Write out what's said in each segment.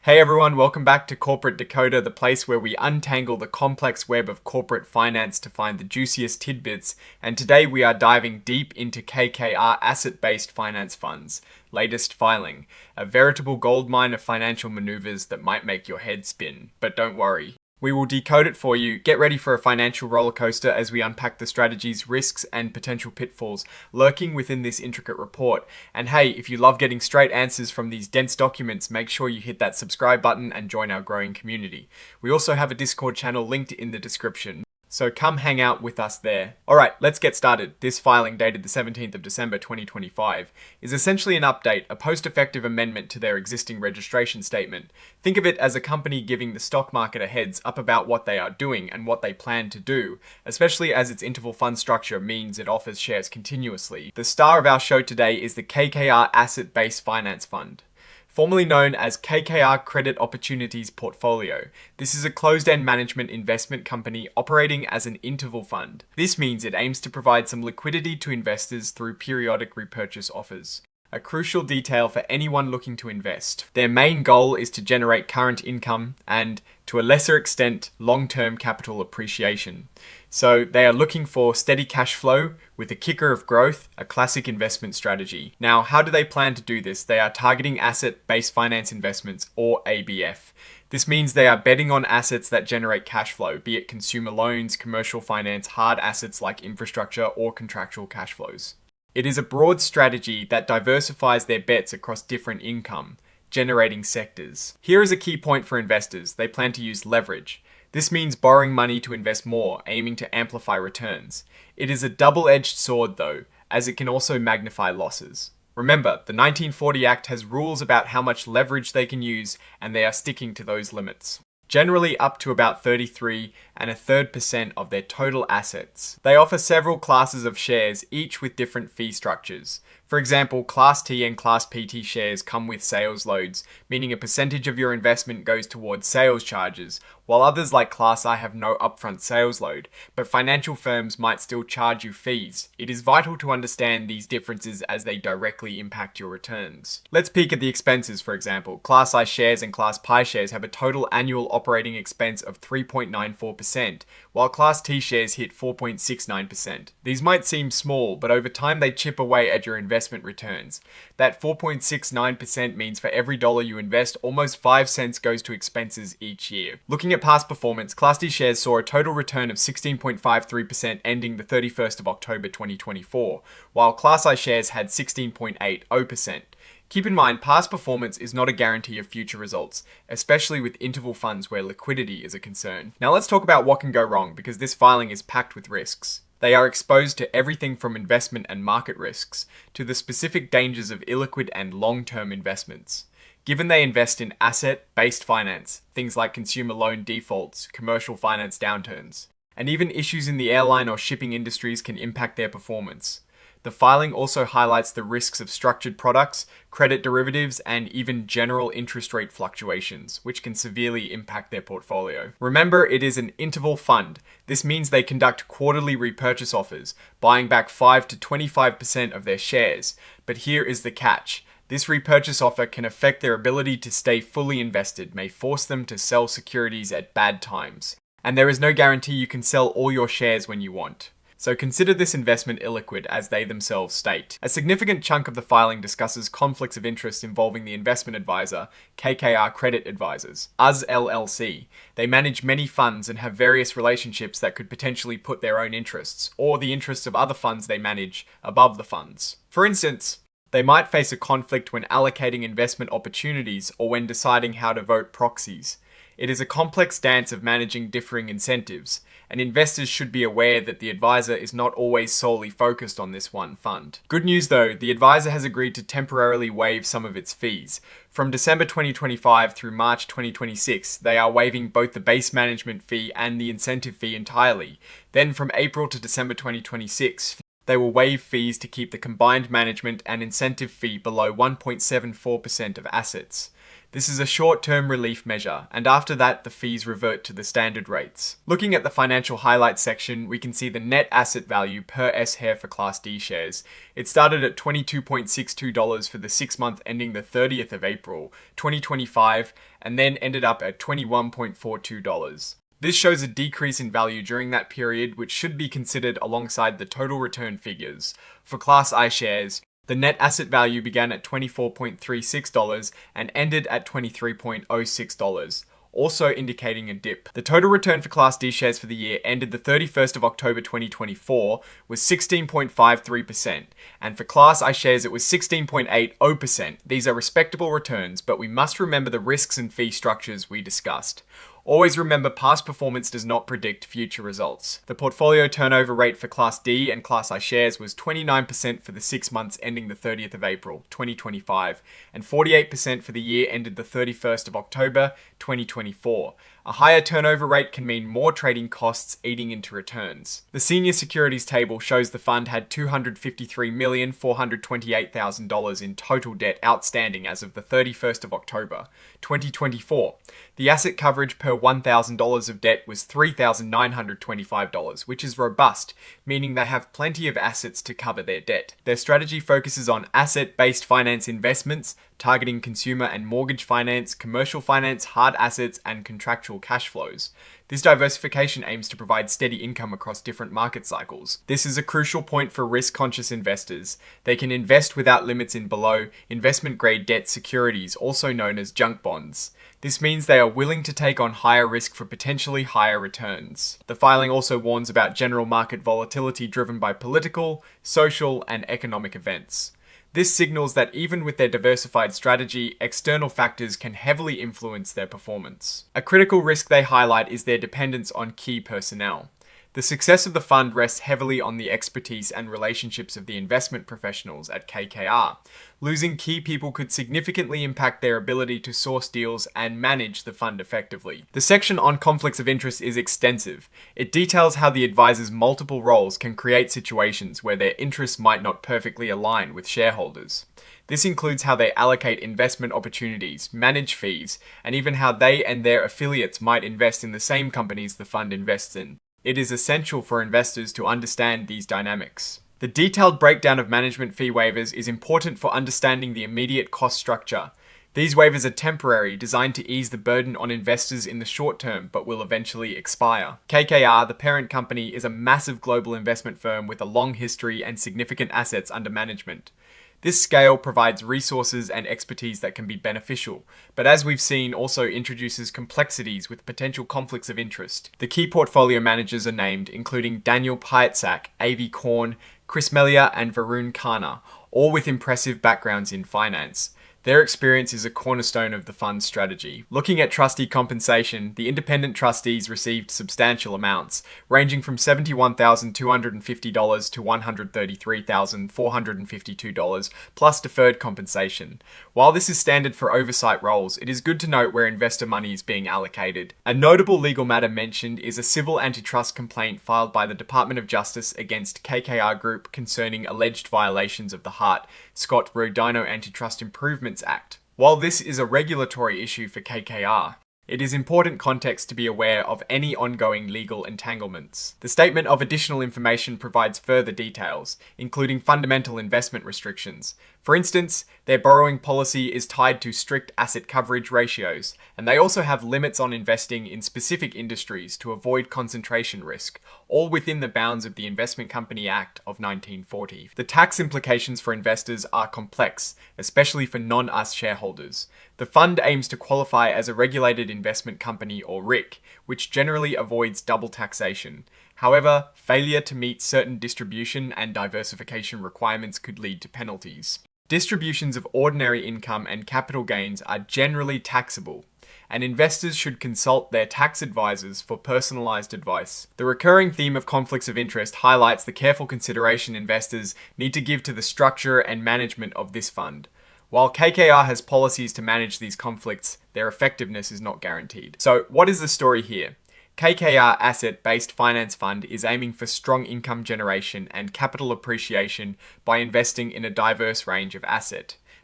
Hey everyone, welcome back to Corporate Decoder, the place where we untangle the complex web of corporate finance to find the juiciest tidbits, and today we are diving deep into KKR asset-based finance funds, latest filing, a veritable goldmine of financial maneuvers that might make your head spin. But don't worry. We will decode it for you. Get ready for a financial roller coaster as we unpack the strategies, risks, and potential pitfalls lurking within this intricate report. And hey, if you love getting straight answers from these dense documents, make sure you hit that subscribe button and join our growing community. We also have a Discord channel linked in the description, so come hang out with us there. Alright, let's get started. This filing, dated the 17th of December 2025, is essentially an update, a post-effective amendment to their existing registration statement. Think of it as a company giving the stock market a heads up about what they are doing and what they plan to do, especially as its interval fund structure means it offers shares continuously. The star of our show today is the KKR Asset-Based Finance Fund, formerly known as KKR Credit Opportunities Portfolio. This is a closed-end management investment company operating as an interval fund. This means it aims to provide some liquidity to investors through periodic repurchase offers, a crucial detail for anyone looking to invest. Their main goal is to generate current income and, to a lesser extent, long-term capital appreciation. So they are looking for steady cash flow with a kicker of growth, a classic investment strategy. Now, how do they plan to do this? They are targeting asset-based finance investments, or ABF. This means they are betting on assets that generate cash flow, be it consumer loans, commercial finance, hard assets like infrastructure, or contractual cash flows. It is a broad strategy that diversifies their bets across different income generating sectors. Here is a key point for investors. They plan to use leverage. This means borrowing money to invest more, aiming to amplify returns. It is a double-edged sword though, as it can also magnify losses. Remember, the 1940 Act has rules about how much leverage they can use, and they are sticking to those limits. Generally up to about 33.33% of their total assets. They offer several classes of shares, each with different fee structures. For example, Class T and Class PT shares come with sales loads, meaning a percentage of your investment goes towards sales charges, while others like Class I have no upfront sales load, but financial firms might still charge you fees. It is vital to understand these differences as they directly impact your returns. Let's peek at the expenses, for example. Class I shares and Class Pi shares have a total annual operating expense of 3.94%, while Class T shares hit 4.69%. These might seem small, but over time they chip away at your investment returns. That 4.69% means for every dollar you invest, almost 5 cents goes to expenses each year. Looking at past performance, Class D shares saw a total return of 16.53% ending the 31st of October 2024, while Class I shares had 16.80%. Keep in mind, past performance is not a guarantee of future results, especially with interval funds where liquidity is a concern. Now let's talk about what can go wrong, because this filing is packed with risks. They are exposed to everything from investment and market risks to the specific dangers of illiquid and long-term investments. Given they invest in asset-based finance, things like consumer loan defaults, commercial finance downturns, and even issues in the airline or shipping industries can impact their performance. The filing also highlights the risks of structured products, credit derivatives, and even general interest rate fluctuations, which can severely impact their portfolio. Remember, it is an interval fund. This means they conduct quarterly repurchase offers, buying back 5 to 25% of their shares. But here is the catch. This repurchase offer can affect their ability to stay fully invested, may force them to sell securities at bad times. And there is no guarantee you can sell all your shares when you want. So consider this investment illiquid, as they themselves state. A significant chunk of the filing discusses conflicts of interest involving the investment advisor, KKR Credit Advisors, US LLC. They manage many funds and have various relationships that could potentially put their own interests, or the interests of other funds they manage, above the funds. For instance, they might face a conflict when allocating investment opportunities or when deciding how to vote proxies. It is a complex dance of managing differing incentives, and investors should be aware that the advisor is not always solely focused on this one fund. Good news though, the advisor has agreed to temporarily waive some of its fees. From December 2025 through March 2026, they are waiving both the base management fee and the incentive fee entirely. Then from April to December 2026, they will waive fees to keep the combined management and incentive fee below 1.74% of assets. This is a short-term relief measure, and after that, the fees revert to the standard rates. Looking at the financial highlights section, we can see the net asset value per S-share for Class D shares. It started at $22.62 for the 6 month ending the 30th of April, 2025, and then ended up at $21.42. This shows a decrease in value during that period, which should be considered alongside the total return figures. For Class I shares, the net asset value began at $24.36 and ended at $23.06, also indicating a dip. The total return for Class D shares for the year ended the 31st of October 2024 was 16.53%, and for Class I shares it was 16.80%. These are respectable returns, but we must remember the risks and fee structures we discussed. Always remember, past performance does not predict future results. The portfolio turnover rate for Class D and Class I shares was 29% for the 6 months ending the 30th of April, 2025, and 48% for the year ended the 31st of October, 2024. A higher turnover rate can mean more trading costs eating into returns. The senior securities table shows the fund had $253,428,000 in total debt outstanding as of the 31st of October, 2024. The asset coverage per $1,000 of debt was $3,925, which is robust, meaning they have plenty of assets to cover their debt. Their strategy focuses on asset-based finance investments, targeting consumer and mortgage finance, commercial finance, hard assets, and contractual cash flows. This diversification aims to provide steady income across different market cycles. This is a crucial point for risk-conscious investors. They can invest without limits in below investment-grade debt securities, also known as junk bonds. This means they are willing to take on higher risk for potentially higher returns. The filing also warns about general market volatility driven by political, social, and economic events. This signals that even with their diversified strategy, external factors can heavily influence their performance. A critical risk they highlight is their dependence on key personnel. The success of the fund rests heavily on the expertise and relationships of the investment professionals at KKR. Losing key people could significantly impact their ability to source deals and manage the fund effectively. The section on conflicts of interest is extensive. It details how the advisor's multiple roles can create situations where their interests might not perfectly align with shareholders. This includes how they allocate investment opportunities, manage fees, and even how they and their affiliates might invest in the same companies the fund invests in. It is essential for investors to understand these dynamics. The detailed breakdown of management fee waivers is important for understanding the immediate cost structure. These waivers are temporary, designed to ease the burden on investors in the short term, but will eventually expire. KKR, the parent company, is a massive global investment firm with a long history and significant assets under management. This scale provides resources and expertise that can be beneficial, but as we've seen, also introduces complexities with potential conflicts of interest. The key portfolio managers are named, including Daniel Pietzak, Avi Korn, Chris Melia, and Varun Khanna, all with impressive backgrounds in finance. Their experience is a cornerstone of the fund's strategy. Looking at trustee compensation, the independent trustees received substantial amounts, ranging from $71,250 to $133,452, plus deferred compensation. While this is standard for oversight roles, it is good to note where investor money is being allocated. A notable legal matter mentioned is a civil antitrust complaint filed by the Department of Justice against KKR Group concerning alleged violations of the Hart-Scott-Rodino Antitrust Improvements Act. While this is a regulatory issue for KKR, it is important context to be aware of any ongoing legal entanglements. The statement of additional information provides further details, including fundamental investment restrictions. For instance, their borrowing policy is tied to strict asset coverage ratios, and they also have limits on investing in specific industries to avoid concentration risk, all within the bounds of the Investment Company Act of 1940. The tax implications for investors are complex, especially for non-US shareholders. The fund aims to qualify as a regulated investment company or RIC, which generally avoids double taxation. However, failure to meet certain distribution and diversification requirements could lead to penalties. Distributions of ordinary income and capital gains are generally taxable, and investors should consult their tax advisors for personalized advice. The recurring theme of conflicts of interest highlights the careful consideration investors need to give to the structure and management of this fund. While KKR has policies to manage these conflicts, their effectiveness is not guaranteed. So, what is the story here? KKR Asset-Based Finance Fund is aiming for strong income generation and capital appreciation by investing in a diverse range of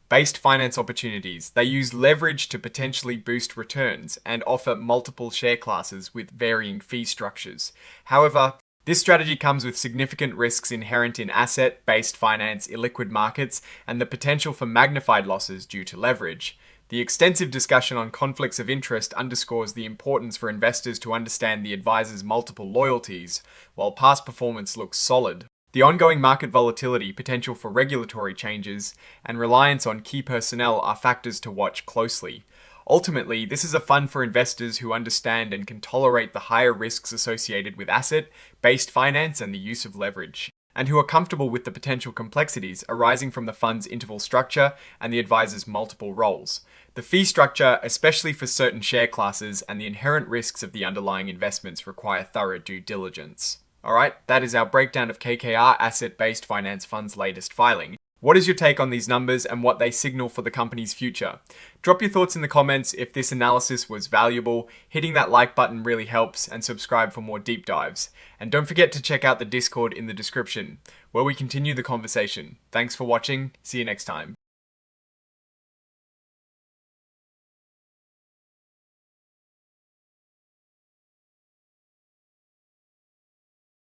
based finance opportunities. They use leverage to potentially boost returns and offer multiple share classes with varying fee structures. However, this strategy comes with significant risks inherent in asset-based finance, illiquid markets, and the potential for magnified losses due to leverage. The extensive discussion on conflicts of interest underscores the importance for investors to understand the advisor's multiple loyalties, while past performance looks solid. The ongoing market volatility, potential for regulatory changes, and reliance on key personnel are factors to watch closely. Ultimately, this is a fund for investors who understand and can tolerate the higher risks associated with asset-based finance and the use of leverage, and who are comfortable with the potential complexities arising from the fund's interval structure and the advisor's multiple roles. The fee structure, especially for certain share classes, and the inherent risks of the underlying investments require thorough due diligence. Alright, that is our breakdown of KKR Asset-Based Finance Fund's latest filing. What is your take on these numbers and what they signal for the company's future? Drop your thoughts in the comments if this analysis was valuable. Hitting that like button really helps, and subscribe for more deep dives. And don't forget to check out the Discord in the description, where we continue the conversation. Thanks for watching. See you next time.